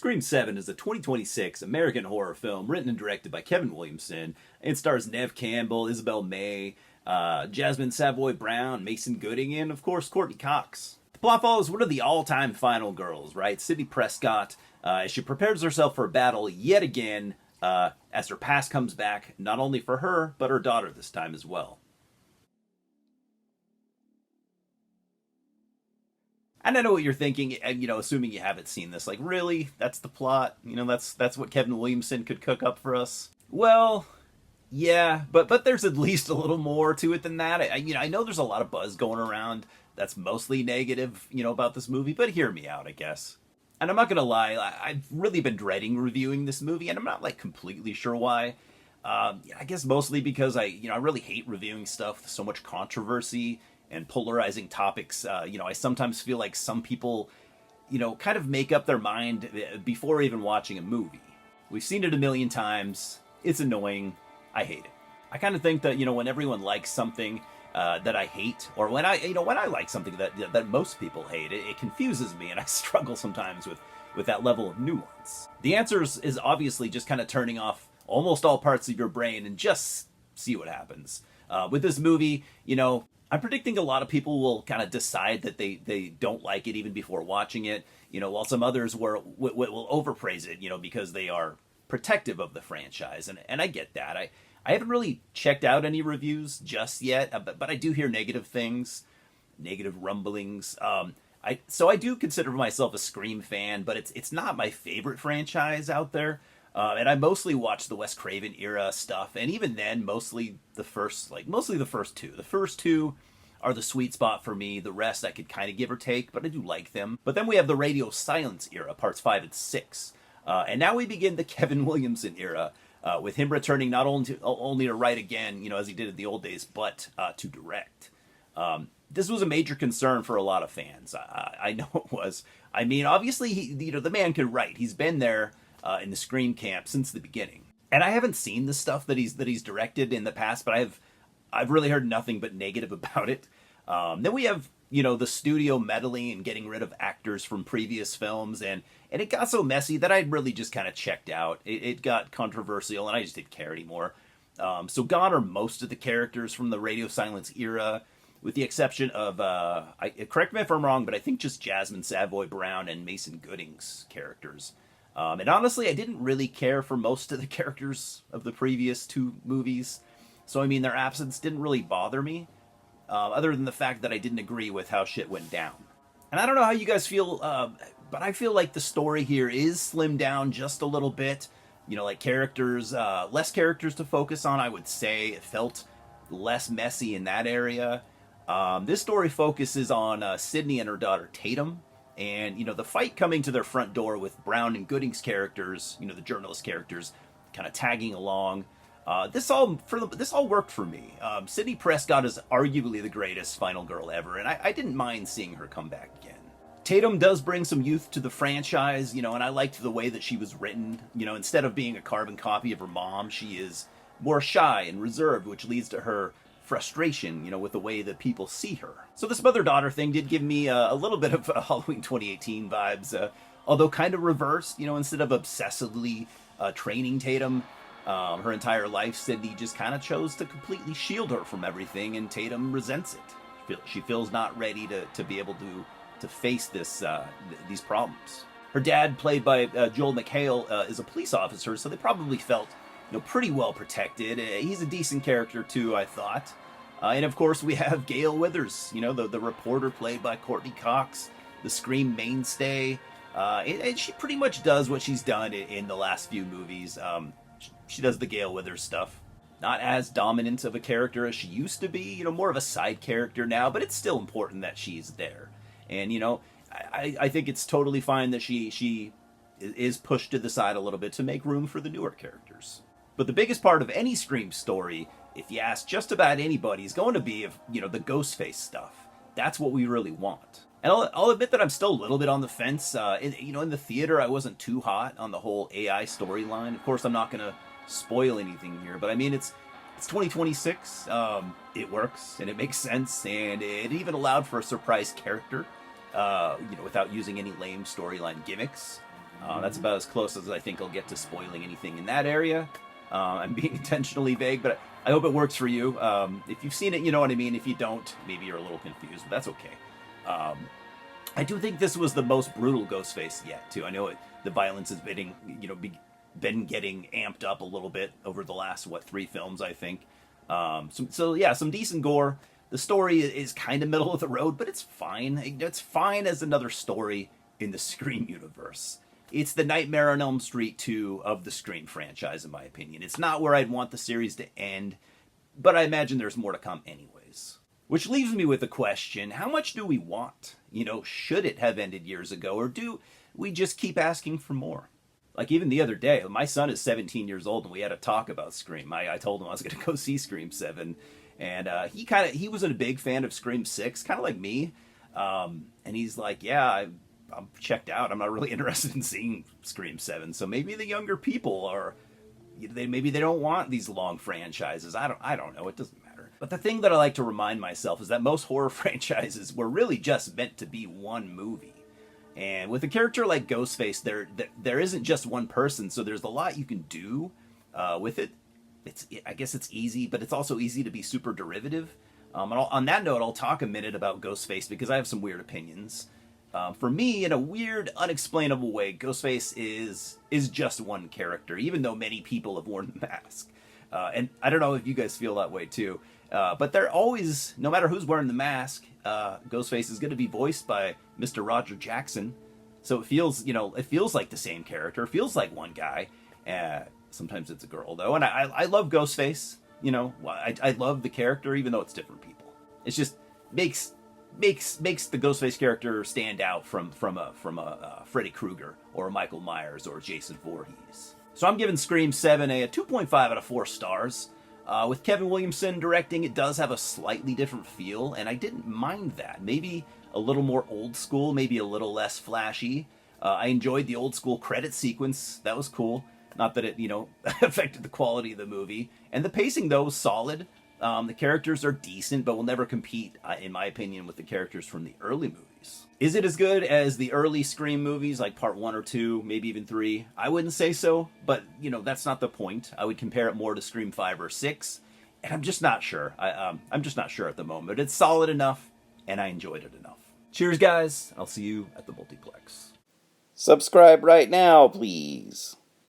Scream 7 is a 2026 American horror film written and directed by Kevin Williamson and stars Neve Campbell, Isabel Jasmin, Savoy Brown, Mason Gooding, and of course Courtney Cox. The plot follows one of the all-time final girls, right? Sidney Prescott, as she prepares herself for a battle yet again as her past comes back, not only for her, but her daughter this time as well. And I know what you're thinking, assuming you haven't seen this. Like, really? That's the plot? That's what Kevin Williamson could cook up for us? Well, yeah, but there's at least a little more to it than that. I know there's a lot of buzz going around that's mostly negative, about this movie, but hear me out, I guess. And I'm not gonna lie, I've really been dreading reviewing this movie, and I'm not, completely sure why. I guess mostly because I really hate reviewing stuff with so much controversy and polarizing topics. I sometimes feel like some people, kind of make up their mind before even watching a movie. We've seen it a million times. It's annoying. I hate it. I kind of think that, when everyone likes something that I hate, or when I like something that most people hate, it confuses me, and I struggle sometimes with that level of nuance. The answer is obviously just kind of turning off almost all parts of your brain and just see what happens. With this movie, I'm predicting a lot of people will kind of decide that they don't like it even before watching it, while some others will overpraise it, because they are protective of the franchise. And I get that. I haven't really checked out any reviews just yet, but I do hear negative things, negative rumblings. So I do consider myself a Scream fan, but it's not my favorite franchise out there. And I mostly watch the Wes Craven era stuff, and even then, mostly the first two. The first two are the sweet spot for me. The rest I could kind of give or take, but I do like them. But then we have the Radio Silence era, parts 5 and 6. And now we begin the Kevin Williamson era, with him returning not only to write again, as he did in the old days, but to direct. This was a major concern for a lot of fans. I know it was. I mean, obviously, the man can write. He's been there in the Scream camp since the beginning. And I haven't seen the stuff that he's directed in the past, but I've really heard nothing but negative about it. Then we have, the studio meddling and getting rid of actors from previous films, and it got so messy that I really just kind of checked out. It got controversial, and I just didn't care anymore. So gone are most of the characters from the Radio Silence era, with the exception of, correct me if I'm wrong, but I think just Jasmin, Savoy Brown, and Mason Gooding's characters. And honestly, I didn't really care for most of the characters of the previous two movies. So, their absence didn't really bother me, other than the fact that I didn't agree with how shit went down. And I don't know how you guys feel, but I feel like the story here is slimmed down just a little bit. Characters, less characters to focus on, I would say. It felt less messy in that area. This story focuses on Sidney and her daughter Tatum. And, the fight coming to their front door with Brown and Gooding's characters, the journalist characters, kind of tagging along. This all worked for me. Sidney Prescott is arguably the greatest final girl ever, and I didn't mind seeing her come back again. Tatum does bring some youth to the franchise, and I liked the way that she was written. Instead of being a carbon copy of her mom, she is more shy and reserved, which leads to her frustration, with the way that people see her. So this mother-daughter thing did give me a little bit of Halloween 2018 vibes, although kind of reversed, instead of obsessively training Tatum her entire life, Sidney just kind of chose to completely shield her from everything, and Tatum resents it. She feels not ready to be able to face these problems. Her dad, played by Joel McHale, is a police officer, so they probably felt pretty well protected. He's a decent character too, I thought. And of course we have Gale Withers, the reporter played by Courtney Cox, the Scream mainstay. And she pretty much does what she's done in the last few movies. She does the Gale Withers stuff. Not as dominant of a character as she used to be, more of a side character now, but it's still important that she's there. And, I think it's totally fine that she is pushed to the side a little bit to make room for the newer characters. But the biggest part of any Scream story, if you ask just about anybody, is going to be, the Ghostface stuff. That's what we really want. And I'll admit that I'm still a little bit on the fence. In the theater, I wasn't too hot on the whole AI storyline. Of course, I'm not going to spoil anything here, but it's 2026. It works, and it makes sense, and it even allowed for a surprise character, without using any lame storyline gimmicks. That's about as close as I think I'll get to spoiling anything in that area. I'm being intentionally vague, but I hope it works for you. If you've seen it, you know what I mean. If you don't, maybe you're a little confused, but that's okay. I do think this was the most brutal Ghostface yet, too. I know the violence has been, been getting amped up a little bit over the last, 3 films, I think. So yeah, some decent gore. The story is kind of middle of the road, but it's fine. It's fine as another story in the Scream universe. It's the Nightmare on Elm Street 2 of the Scream franchise, in my opinion. It's not where I'd want the series to end, but I imagine there's more to come anyways. Which leaves me with the question, how much do we want? Should it have ended years ago, or do we just keep asking for more? Like, even the other day, my son is 17 years old, and we had a talk about Scream. I told him I was going to go see Scream 7, and he wasn't a big fan of Scream 6, kind of like me. And he's like, yeah, I'm checked out. I'm not really interested in seeing Scream 7. So maybe the younger people are, maybe they don't want these long franchises. I don't know. It doesn't matter. But the thing that I like to remind myself is that most horror franchises were really just meant to be one movie. And with a character like Ghostface, there isn't just one person, so there's a lot you can do with it. I guess it's easy, but it's also easy to be super derivative. And on that note, I'll talk a minute about Ghostface because I have some weird opinions. For me, in a weird, unexplainable way, Ghostface is just one character, even though many people have worn the mask. And I don't know if you guys feel that way too, but they're always, no matter who's wearing the mask, Ghostface is going to be voiced by Mr. Roger Jackson. So it feels like the same character. It feels like one guy. Sometimes it's a girl though, and I love Ghostface. I love the character, even though it's different people. It's just makes the Ghostface character stand out from a Freddy Krueger or a Michael Myers or Jason Voorhees. So I'm giving Scream 7 a 2.5 out of 4 stars. With Kevin Williamson directing, it does have a slightly different feel, and I didn't mind that. Maybe a little more old school, maybe a little less flashy. I enjoyed the old school credit sequence. That was cool. Not that it, affected the quality of the movie. And the pacing, though, was solid. The characters are decent, but will never compete, in my opinion, with the characters from the early movies. Is it as good as the early Scream movies, like part 1 or 2, maybe even 3? I wouldn't say so, but, that's not the point. I would compare it more to Scream 5 or 6, and I'm just not sure. I'm just not sure at the moment. It's solid enough, and I enjoyed it enough. Cheers, guys. I'll see you at the multiplex. Subscribe right now, please.